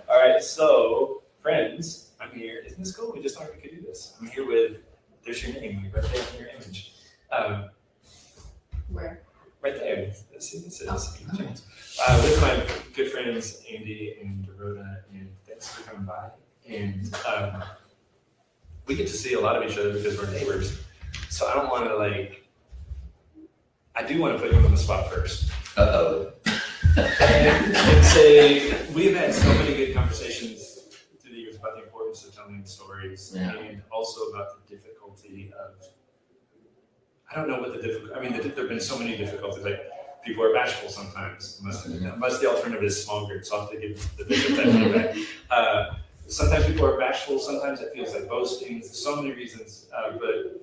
All right, so friends, I'm here. Isn't this cool? We just thought we could do this. I'm here with, there's your name, right there in your image. Where? Right there. Let's see, this is with my good friends Andy and Dorota, and thanks for coming by. And we get to see a lot of each other because we're neighbors. So I don't want to I do want to put you on the spot first. Uh-oh. and say we've had so many good conversations through the years about the importance of telling stories, and also about the difficulty of, I don't know what the difficult. I mean, there have been so many difficulties. Like people are bashful sometimes. Unless the alternative is small group, so I'll have to give the bishop that feedback. Sometimes people are bashful. Sometimes it feels like boasting. So many reasons. But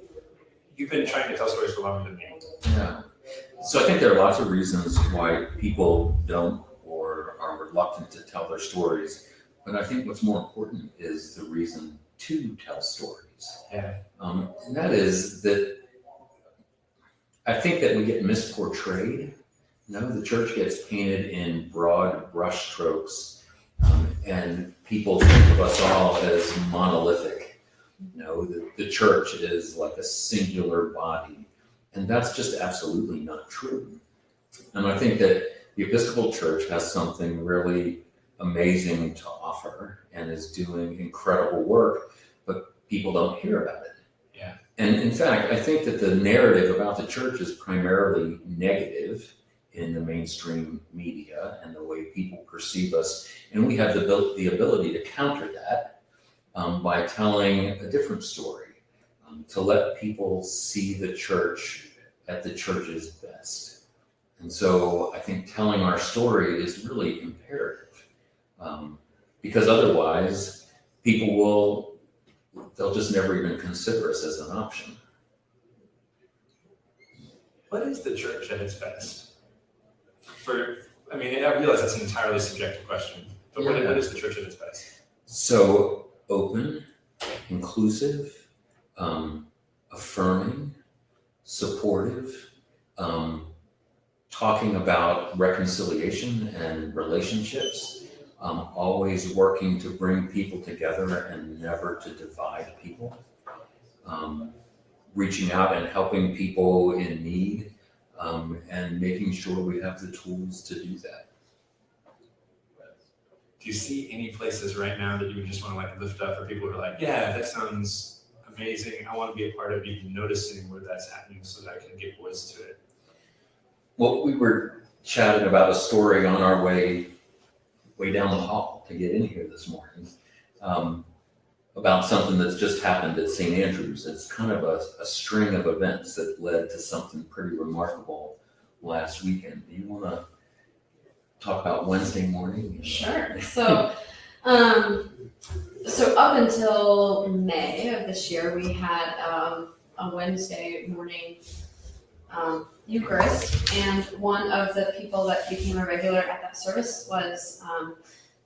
you've been trying to tell stories for longer than me. Yeah. So I think there are lots of reasons why people don't or are reluctant to tell their stories. But I think what's more important is the reason to tell stories. Yeah. And that is that I think that we get misportrayed. The church gets painted in broad brush strokes, and people think of us all as monolithic. The church is like a singular body, and that's just absolutely not true. And I think that the Episcopal Church has something really amazing to offer and is doing incredible work, but people don't hear about it. Yeah. And in fact, I think that the narrative about the church is primarily negative in the mainstream media and the way people perceive us. And we have the ability to counter that by telling a different story, to let people see the church at the church's best. And so I think telling our story is really imperative, because otherwise they'll just never even consider us as an option. What is the church at its best? I realize that's an entirely subjective question, but what is the church at its best? So open, inclusive, affirming, supportive, talking about reconciliation and relationships, always working to bring people together and never to divide people, reaching out and helping people in need, and making sure we have the tools to do that. Do you see any places right now that you would just want to lift up for people who are like, yeah, that sounds amazing. I want to be a part of even noticing where that's happening so that I can give voice to it? Well, we were chatting about a story on our way down the hall to get in here this morning, about something that's just happened at St. Andrews. It's kind of a string of events that led to something pretty remarkable last weekend. Do you want to talk about Wednesday morning? Sure. So up until May of this year, we had a Wednesday morning Eucharist, and one of the people that became a regular at that service was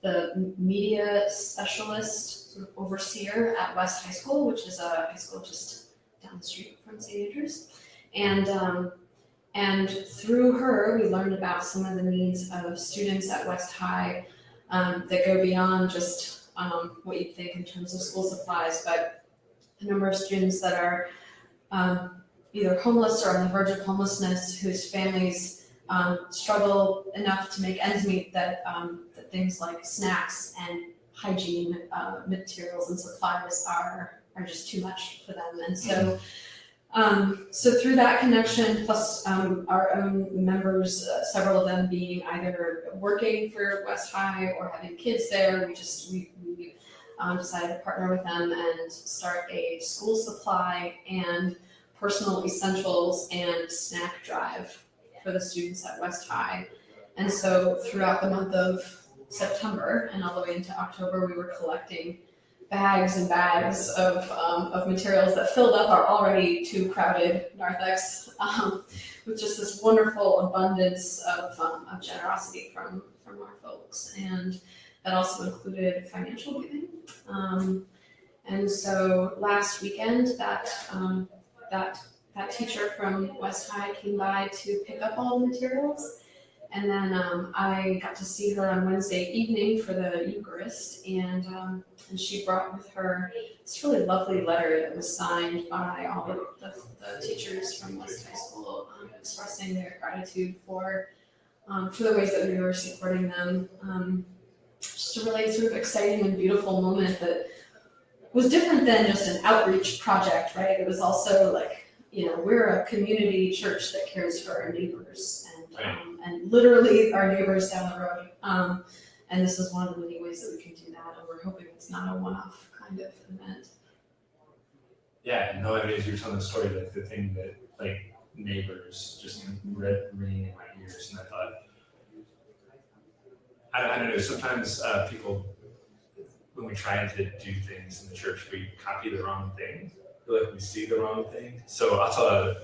the media specialist sort of overseer at West High School, which is a high school just down the street from St. Andrews. And through her, we learned about some of the needs of students at West High that go beyond just what you'd think in terms of school supplies, but a number of students that are either homeless or on the verge of homelessness, whose families struggle enough to make ends meet that things like snacks and hygiene materials and supplies are just too much for them. And so through that connection, plus our own members, several of them being either working for West High or having kids there, we decided to partner with them and start a school supply and personal essentials and snack drive for the students at West High. And so throughout the month of September and all the way into October, we were collecting bags and bags of materials that filled up our already too crowded narthex, with just this wonderful abundance of generosity from our folks. And that also included financial giving. And so last weekend, that teacher from West High came by to pick up all the materials. And then I got to see her on Wednesday evening for the Eucharist, and she brought with her this really lovely letter that was signed by all the teachers from West High School, expressing their gratitude for the ways that we were supporting them. Just a really sort of exciting and beautiful moment that was different than just an outreach project, right? It was also like, we're a community church that cares for our neighbors and literally our neighbors down the road. And this is one of the many ways that we can do that. And we're hoping it's not a one-off kind of event. Yeah, no, I mean, as you were telling the story, like the thing that like neighbors just ringing in my ears, and I thought, I don't know, sometimes people, when we try to do things in the church, we copy the wrong thing. Like we see the wrong thing. So I'll tell a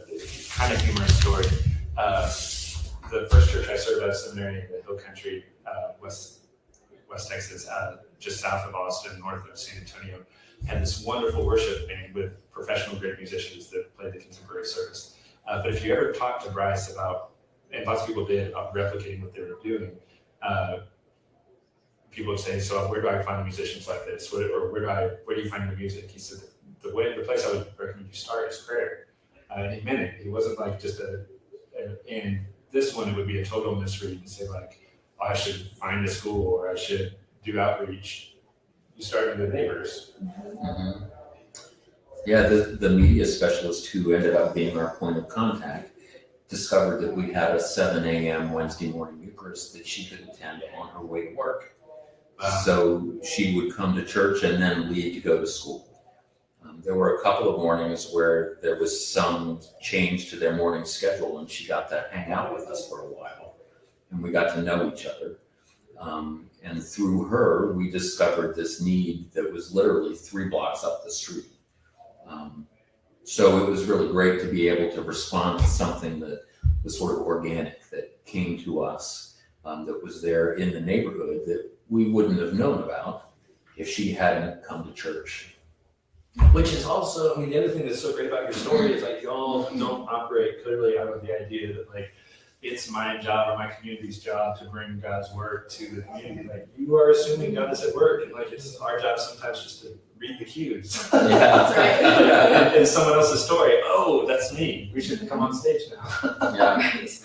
kind of humorous story. The first church I served at seminary in the Hill Country, West Texas, just south of Austin, north of San Antonio, had this wonderful worship band with professional great musicians that played the contemporary service. But if you ever talk to Bryce about, and lots of people did, about replicating what they were doing, people would say, so where do I find musicians like this? Where do you find the music? He said, the place I would recommend you start is prayer. And he meant it. He wasn't like just and this one, it would be a total misread and say like, I should find a school or I should do outreach. You start with the neighbors. Mm-hmm. Yeah, the media specialist who ended up being our point of contact discovered that we had a 7 a.m. Wednesday morning Eucharist that she could attend on her way to work. Wow. So she would come to church and then leave to go to school. There were a couple of mornings where there was some change to their morning schedule, and she got to hang out with us for a while, and we got to know each other. And through her, we discovered this need that was literally 3 blocks up the street. So it was really great to be able to respond to something that was sort of organic, that came to us, that was there in the neighborhood that we wouldn't have known about if she hadn't come to church. Which is also, I mean, the other thing that's so great about your story is like y'all don't operate clearly out of the idea that like it's my job or my community's job to bring God's word to the community. Like you are assuming God is at work, and like it's our job sometimes just to read the cues. Yeah, that's right. And someone else's story. Oh, that's me. We should come on stage now. Yeah. Right.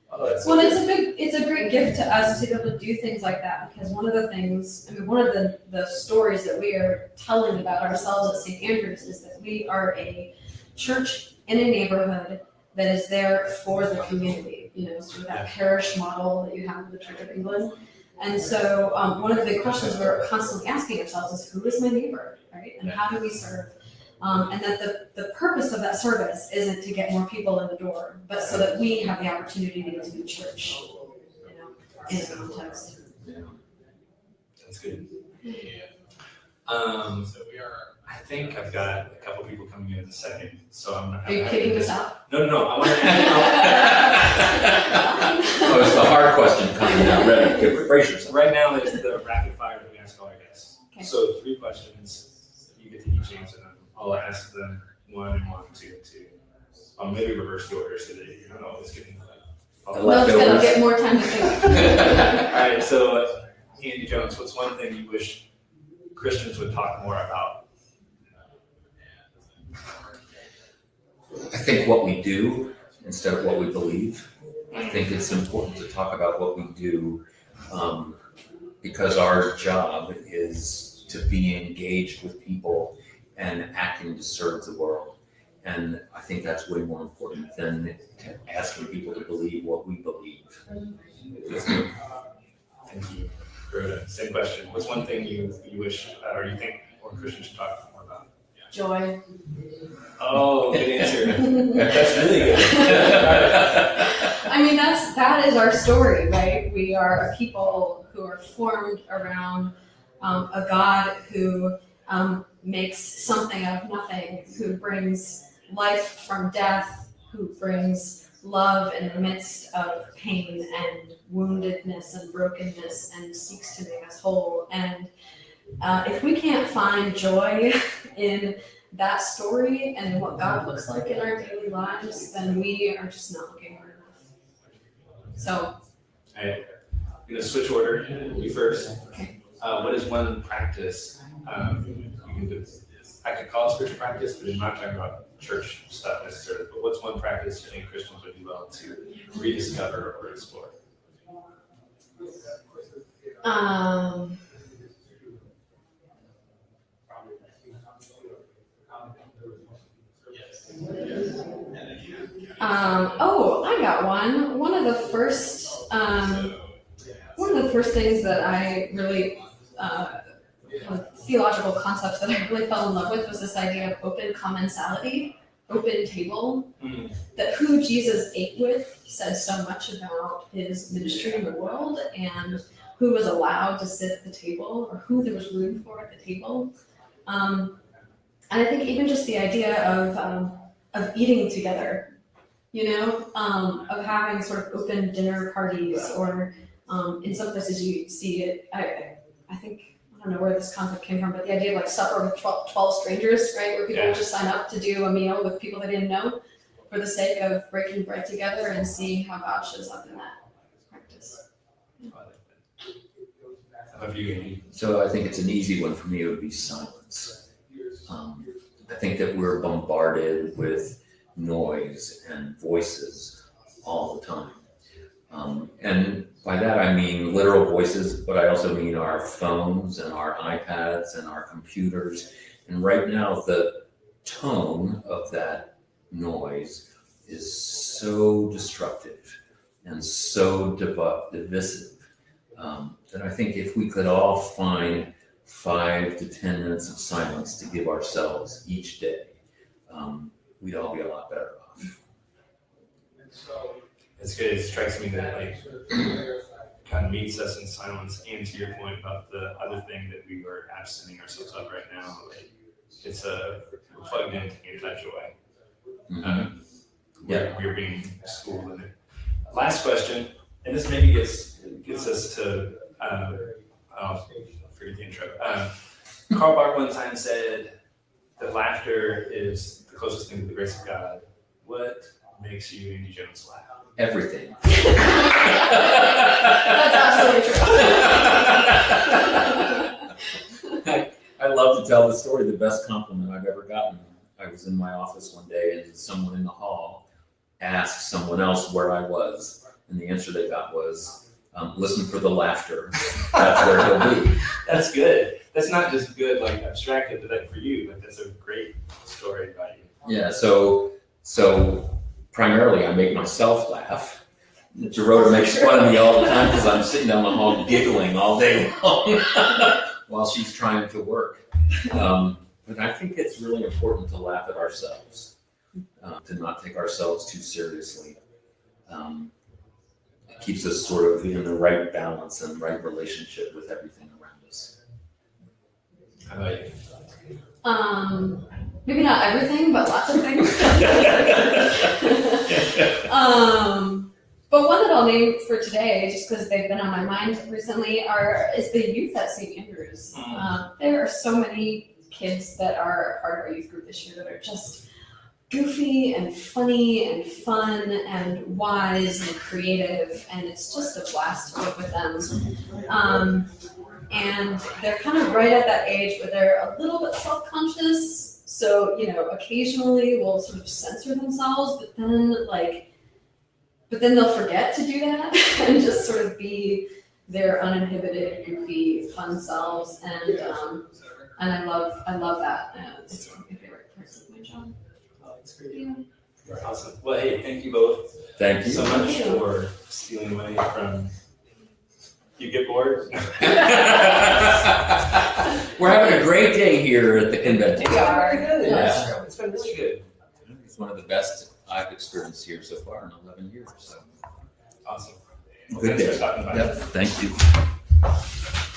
Oh, that's Well, it's a great gift to us to be able to do things like that, because one of the stories that we are telling about ourselves at St. Andrews is that we are a church in a neighborhood that is there for the community, sort of that parish model that you have with the Church of England. And so one of the big questions we're constantly asking ourselves is, who is my neighbor, right? And how do we serve? And that the purpose of that service isn't to get more people in the door, but so that we have the opportunity to do church, in a context. Yeah. That's good. I think I've got a couple people coming in a second, so Are you kicking us out? No. I want to Oh, it's the hard question coming down. Ready? Brace yourself. Right now, it's the rapid fire that we ask all our guests. Okay. So 3 questions. You get to each answer them. I'll ask them 1 and 1, 2 and 2. I'll maybe reverse the order so that you're not always getting Well, it's gonna get more time to think. All right. So Andy Jones, what's one thing you wish Christians would talk more about? I think what we do instead of what we believe. I think it's important to talk about what we do because our job is to be engaged with people and acting to serve the world. And I think that's way more important than asking people to believe what we believe. Thank you. Dorota, same question. What's one thing you wish or you think more Christians should talk more about? Joy. Oh, good answer. That's really good. I mean, that is our story, right? We are a people who are formed around a God who makes something out of nothing, who brings life from death, who brings love in the midst of pain and woundedness and brokenness and seeks to make us whole. And if we can't find joy in that story and in what God looks like in our daily lives, then we are just not looking hard enough. So, I'm gonna switch order. You first. Okay. What is one practice you can do? I could call it spiritual practice, but I'm not talking about church stuff necessarily. But what's one practice you think Christians would do well to rediscover or explore? Oh, I got one. One of the first things that I really, theological concepts that I really fell in love with was this idea of open commensality, open table, that who Jesus ate with said so much about his ministry in the world and who was allowed to sit at the table or who there was room for at the table. And I think even just the idea of eating together, of having sort of open dinner parties, or in some places you see it. I think, I don't know where this concept came from, but the idea of like supper with 12 strangers, right? Where people would just sign up to do a meal with people they didn't know for the sake of breaking bread together and seeing how God shows up in that practice. How about you, Andy? So I think it's an easy one for me. It would be silence. I think that we're bombarded with noise and voices all the time. And by that I mean literal voices, but I also mean our phones and our iPads and our computers. And right now the tone of that noise is so destructive and so divisive that I think if we could all find 5 to 10 minutes of silence to give ourselves each day, we'd all be a lot better off. It's good. It strikes me that kind of meets us in silence. And to your point about the other thing that we are absenting ourselves of right now, it's we're plugged into anti-joy. We're being schooled in it. Last question, and this maybe gets us to forget the intro. Karl Barth one time said that laughter is the closest thing to the grace of God. What makes you, Andy Jones, laugh? Everything. That's absolutely true. I love to tell the story. The best compliment I've ever gotten. I was in my office one day and someone in the hall asked someone else where I was. And the answer they got was, listen for the laughter. That's where he'll be. That's good. That's not just good, like abstracted, but that for you, like that's a great story about you. Yeah, so primarily I make myself laugh. Dorota makes fun of me all the time because I'm sitting down the hall giggling all day long while she's trying to work. But I think it's really important to laugh at ourselves, to not take ourselves too seriously. It keeps us sort of in the right balance and right relationship with everything around us. How about you? Maybe not everything, but lots of things. But one that I'll name for today, just because they've been on my mind recently, is the youth at St. Andrews. There are so many kids that are a part of our youth group this year that are just goofy and funny and fun and wise and creative, and it's just a blast to work with them. And they're kind of right at that age where they're a little bit self-conscious, so occasionally will sort of censor themselves, but then they'll forget to do that and just sort of be their uninhibited, goofy, fun selves, and I love that. It's one of my favorite parts of my job. Oh, that's great. Yeah. Awesome. Well, hey, thank you both Thank you so much for stealing away from. You get bored? We're having a great day here at the convention. We are. Yeah. It's been really good. It's one of the best I've experienced here so far in 11 years. So. Awesome. Good Thanks day. for stopping by. Yep. Thank you.